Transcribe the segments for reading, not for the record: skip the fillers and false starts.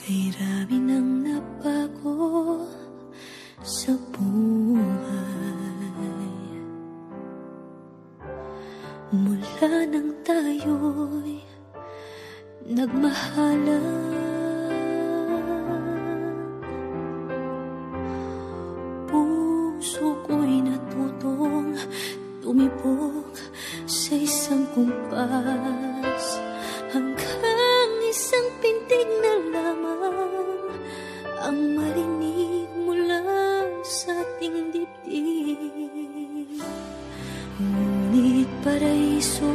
Kay rami nang nabago sa buhay mula nang tayo'y nagmahalan. Puso ko'y natutong tumibok sa isang kumpas, hanggang isang pintig na lamang ang marinig mula sa ating dibdib. Ngunit paraiso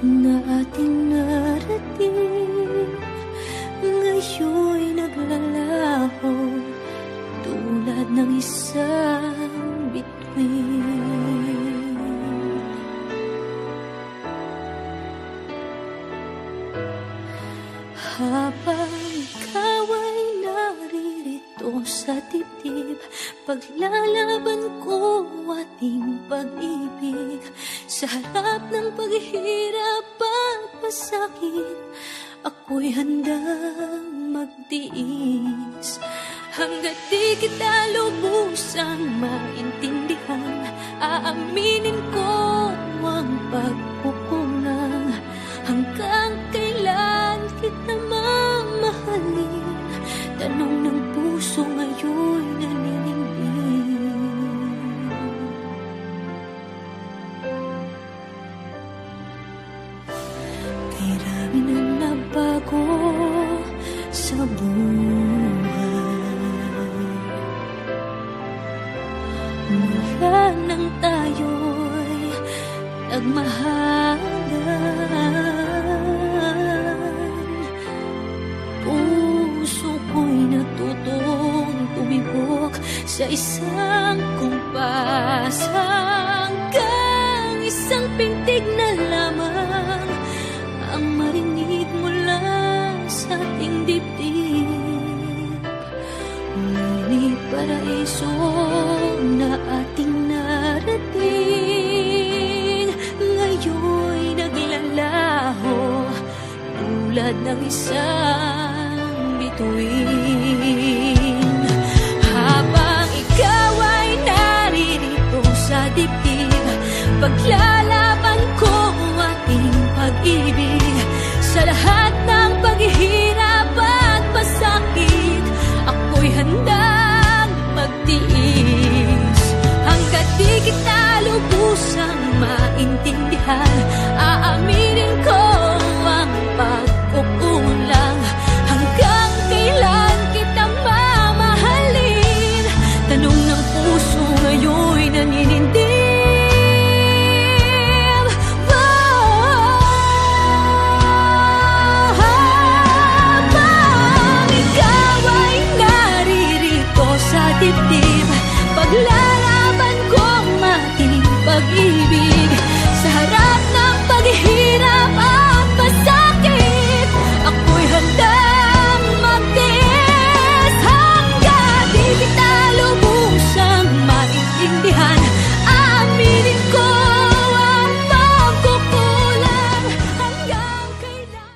na ating narating ngayon'y naglalaho tulad ng isang bituin. Habang ikaw ay naririto sa dibdib, paglalaban ko ating pag-ibig. Sa harap ng paghihirap at pasakit, ako'y handang magtiis. Hanggat di kita lubusang maintindihan, aaminin ko ang pagkukulang. Hanggang kailan kita mamahalin? Tanong ng puso ngayon naninindig. Kay rami nang nabago sa buhay mula nang tayo'y nagmahalan. Puso ko'y natutong tumibok sa isang kumpas, hanggang isang pintig na lamang ang marinig mula sa ating dibdib. Ngunit paraiso na ating narating ngayon'y naglalaho tulad ng isang bituin. Habang ikaw ay naririto sa dibdib,